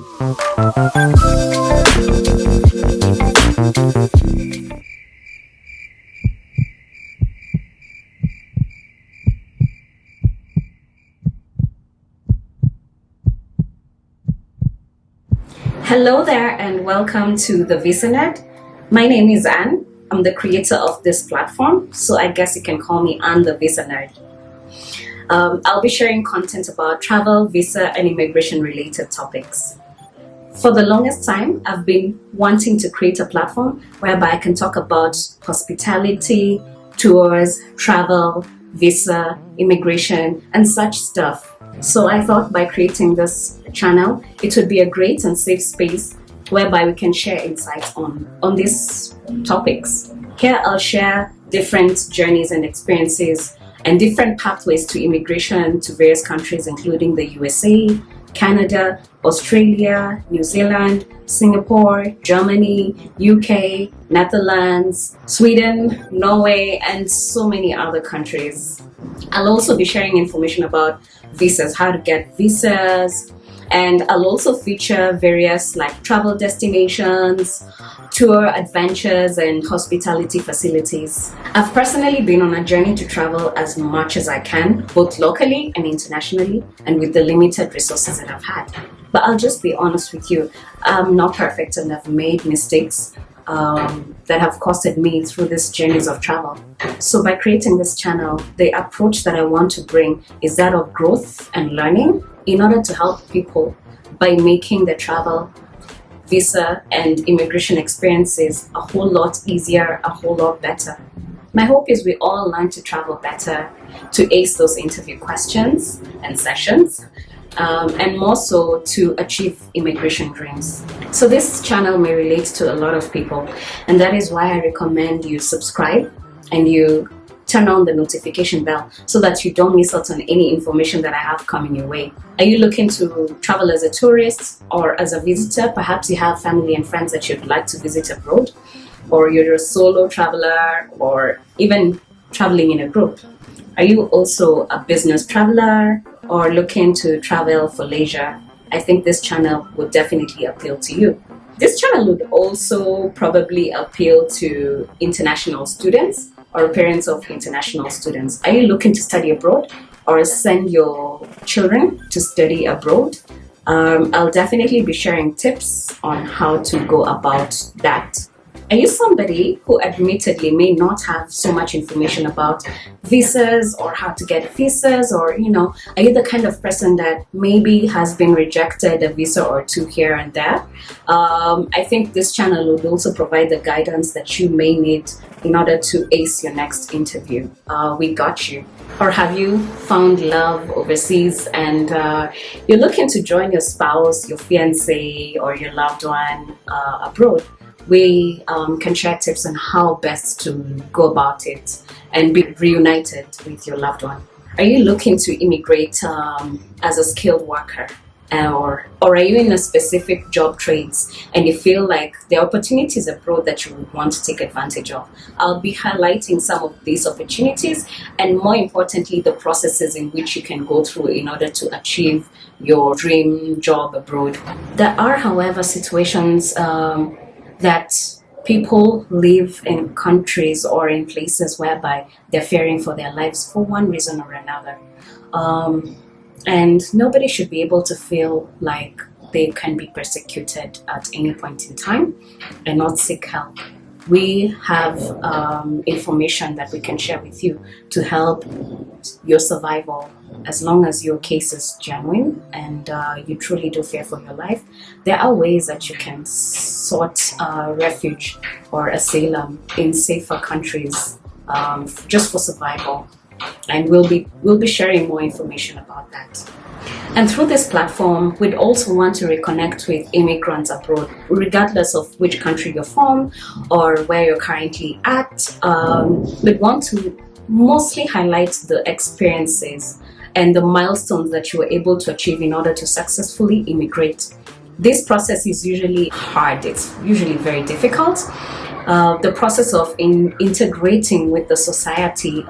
Hello there and welcome to the VisaNet. My name is Anne. I'm the creator of this platform, so I guess you can call me Anne the Visa Nerd. I'll be sharing content about travel, visa, and immigration related topics. For the longest time, I've been wanting to create a platform whereby I can talk about hospitality, tours, travel, visa, immigration, and such stuff. So I thought by creating this channel, it would be a great and safe space whereby we can share insights on these topics. Here I'll share different journeys and experiences and different pathways to immigration to various countries, including the USA, Canada, Australia, New Zealand, Singapore, Germany, UK, Netherlands, Sweden, Norway, and so many other countries. I'll also be sharing information about visas, how to get visas, and I'll also feature various travel destinations, tour adventures, and hospitality facilities. I've personally been on a journey to travel as much as I can, both locally and internationally, and with the limited resources that I've had. But I'll just be honest with you, I'm not perfect and I've made mistakes that have costed me through these journeys of travel. So by creating this channel, the approach that I want to bring is that of growth and learning in order to help people by making the travel, visa, and immigration experiences a whole lot easier, a whole lot better. My hope is we all learn to travel better, to ace those interview questions and sessions, and more so to achieve immigration dreams. So this channel may relate to a lot of people, and that is why I recommend you subscribe and you turn on the notification bell so that you don't miss out on any information that I have coming your way. Are you looking to travel as a tourist or as a visitor? Perhaps you have family and friends that you'd like to visit abroad, or you're a solo traveler, or even traveling in a group. Are you also a business traveler or looking to travel for leisure? I think this channel would definitely appeal to you. This channel would also probably appeal to international students or parents of international students. Are you looking to study abroad or send your children to study abroad? I'll definitely be sharing tips on how to go about that. Are you somebody who admittedly may not have so much information about visas or how to get visas, or are you the kind of person that maybe has been rejected a visa or two here and there? I think this channel would also provide the guidance that you may need in order to ace your next interview. We got you. Or have you found love overseas and you're looking to join your spouse, your fiancé, or your loved one abroad? We can share tips on how best to go about it and be reunited with your loved one. Are you looking to immigrate as a skilled worker? Or are you in a specific job trades and you feel like there are opportunities abroad that you would want to take advantage of? I'll be highlighting some of these opportunities and, more importantly, the processes in which you can go through in order to achieve your dream job abroad. There are, however, situations that people live in countries or in places whereby they're fearing for their lives for one reason or another. And nobody should be able to feel like they can be persecuted at any point in time and not seek help. We have information that we can share with you to help your survival. As long as your case is genuine and you truly do fear for your life, there are ways that you can sought refuge or asylum in safer countries just for survival. And we'll be sharing more information about that. And through this platform, we'd also want to reconnect with immigrants abroad, regardless of which country you're from or where you're currently at. We'd want to mostly highlight the experiences and the milestones that you were able to achieve in order to successfully immigrate. This process is usually hard. It's usually very difficult. The process of integrating with the society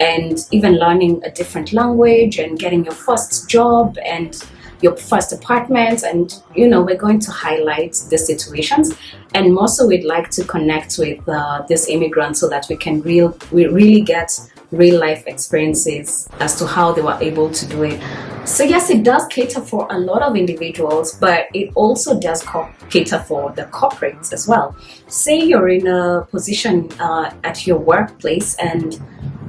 and even learning a different language and getting your first job and your first apartment, and we're going to highlight the situations, and more so we'd like to connect with these immigrants so that we really get real life experiences as to how they were able to do it. So yes, it does cater for a lot of individuals, but it also does cater for the corporates as well. Say you're in a position at your workplace, and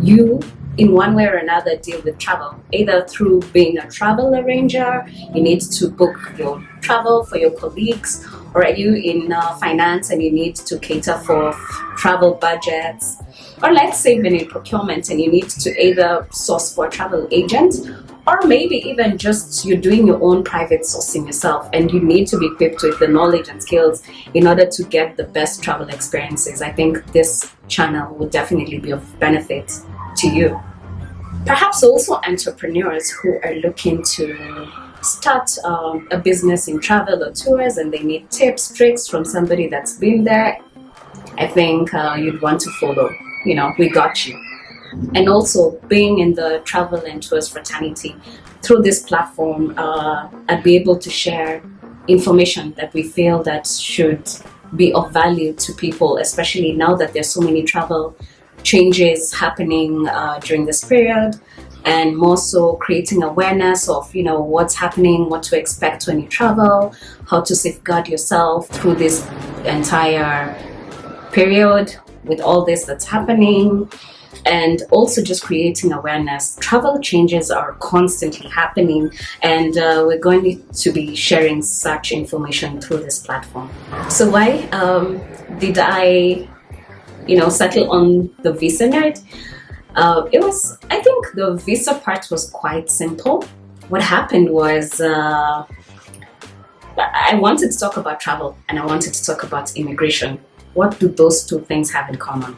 you in one way or another deal with travel, either through being a travel arranger, you need to book your travel for your colleagues, or are you in finance and you need to cater for travel budgets, or let's say even in procurement and you need to either source for a travel agent, or maybe even just you're doing your own private sourcing yourself and you need to be equipped with the knowledge and skills in order to get the best travel experiences. I think this channel will definitely be of benefit to you. Perhaps also entrepreneurs who are looking to start a business in travel or tours and they need tips, tricks from somebody that's been there. I think you'd want to follow. We got you. And also being in the travel and tours fraternity, through this platform, I'd be able to share information that we feel that should be of value to people, especially now that there's so many travel changes happening during this period, and more so creating awareness of what's happening, what to expect when you travel, how to safeguard yourself through this entire period with all this that's happening, and also just creating awareness. Travel changes are constantly happening, and we're going to be sharing such information through this platform. So why did I settle on the Visa Nerd? I think the visa part was quite simple. What happened was I wanted to talk about travel and I wanted to talk about immigration. What do those two things have in common?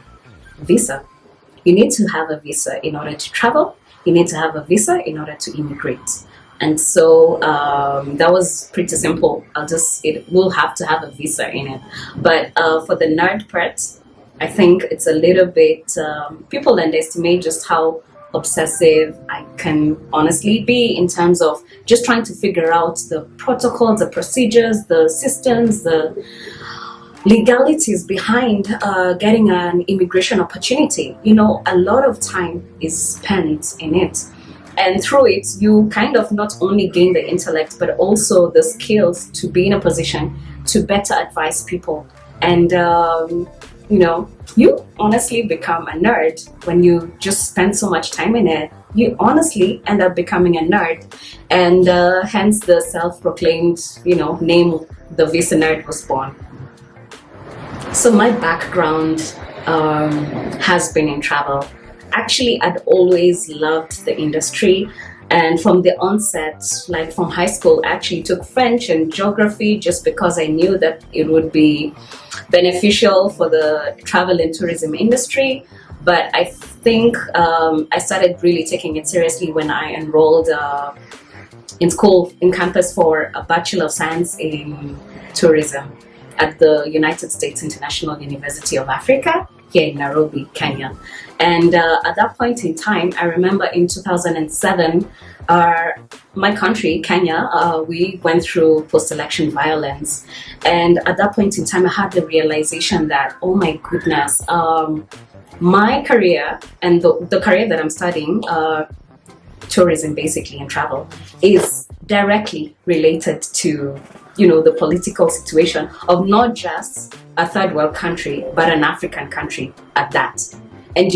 Visa. You need to have a visa in order to travel. You need to have a visa in order to immigrate. And so that was pretty simple. It will have to have a visa in it. But for the nerd part, I think it's a little bit, people underestimate just how obsessive I can honestly be in terms of just trying to figure out the protocols, the procedures, the systems, the legalities behind getting an immigration opportunity. A lot of time is spent in it. And through it, you kind of not only gain the intellect, but also the skills to be in a position to better advise people. And you honestly become a nerd when you just spend so much time in it. You honestly end up becoming a nerd, and hence the self-proclaimed, name, the Visa Nerd, was born. So my background has been in travel. Actually, I'd always loved the industry. And from the onset, like from high school, I actually took French and geography just because I knew that it would be beneficial for the travel and tourism industry. But I think I started really taking it seriously when I enrolled in school, in campus, for a Bachelor of Science in Tourism at the United States International University of Africa here in Nairobi, Kenya. And at that point in time, I remember in 2007, my country, Kenya, we went through post-election violence. And at that point in time, I had the realization that, oh my goodness, my career and the career that I'm studying, tourism basically and travel, is directly related to the political situation of not just a third world country, but an African country at that. And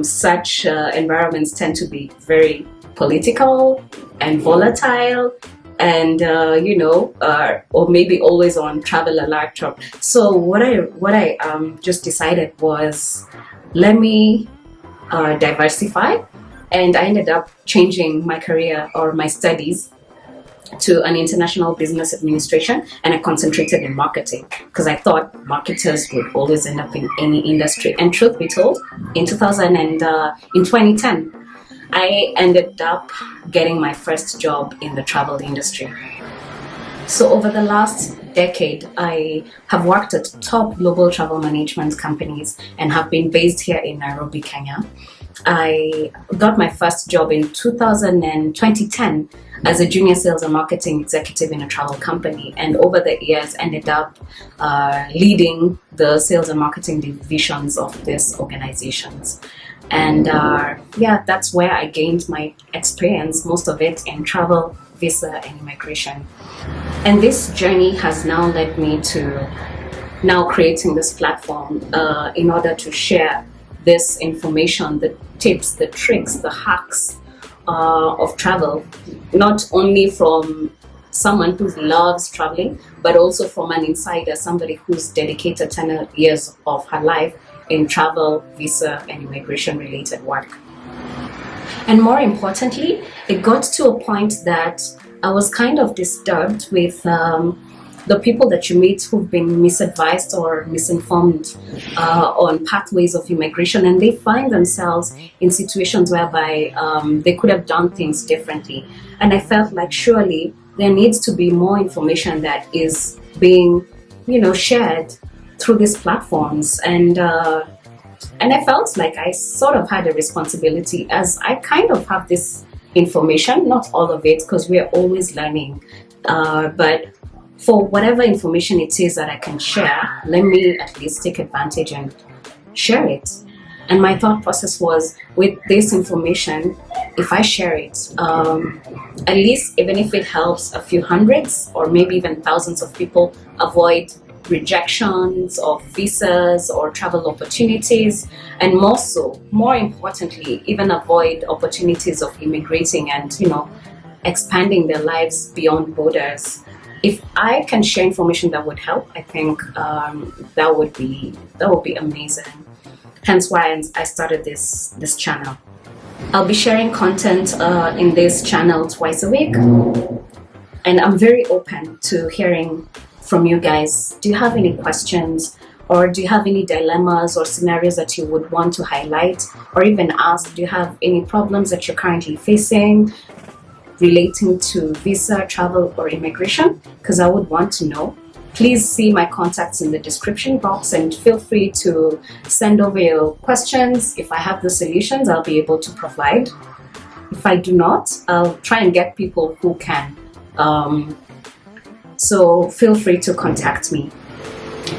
such environments tend to be very political and volatile, and or maybe always on travel alert. So what I just decided was, let me diversify, and I ended up changing my career or my studies to an international business administration, and I concentrated in marketing because I thought marketers would always end up in any industry. And truth be told, in 2010, I ended up getting my first job in the travel industry. So over the last decade, I have worked at top global travel management companies and have been based here in Nairobi, Kenya. I got my first job in 2010 as a junior sales and marketing executive in a travel company, and over the years ended up leading the sales and marketing divisions of these organizations. And yeah, that's where I gained my experience, most of it in travel, visa, and immigration. And this journey has now led me to now creating this platform in order to share this information, the tips, the tricks, the hacks of travel, not only from someone who loves traveling, but also from an insider, somebody who's dedicated 10 years of her life in travel, visa, and immigration related work. And more importantly, it got to a point that I was kind of disturbed with the people that you meet who've been misadvised or misinformed on pathways of immigration, and they find themselves in situations whereby they could have done things differently. And I felt like surely there needs to be more information that is being, shared through these platforms. And I felt like I sort of had a responsibility, as I kind of have this information, not all of it, because we're always learning, but for whatever information it is that I can share, let me at least take advantage and share it. And my thought process was, with this information, if I share it, at least even if it helps a few hundreds or maybe even thousands of people avoid rejections of visas or travel opportunities, and more importantly, even avoid opportunities of immigrating and expanding their lives beyond borders. If I can share information that would help, I think that would be amazing. Hence why I started this channel. I'll be sharing content in this channel twice a week, and I'm very open to hearing from you guys. Do you have any questions, or do you have any dilemmas or scenarios that you would want to highlight or even ask? Do you have any problems that you're currently facing relating to visa, travel, or immigration? Because I would want to know. Please see my contacts in the description box and feel free to send over your questions. If I have the solutions, I'll be able to provide. If I do not, I'll try and get people who can. So feel free to contact me.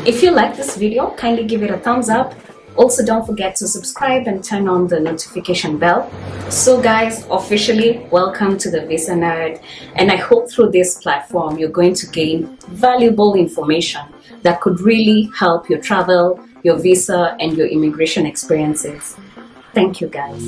If you like this video, kindly give it a thumbs up. Also, don't forget to subscribe and turn on the notification bell. So guys, officially welcome to the Visa Nerd, and I hope through this platform you're going to gain valuable information that could really help your travel, your visa, and your immigration experiences. Thank you guys.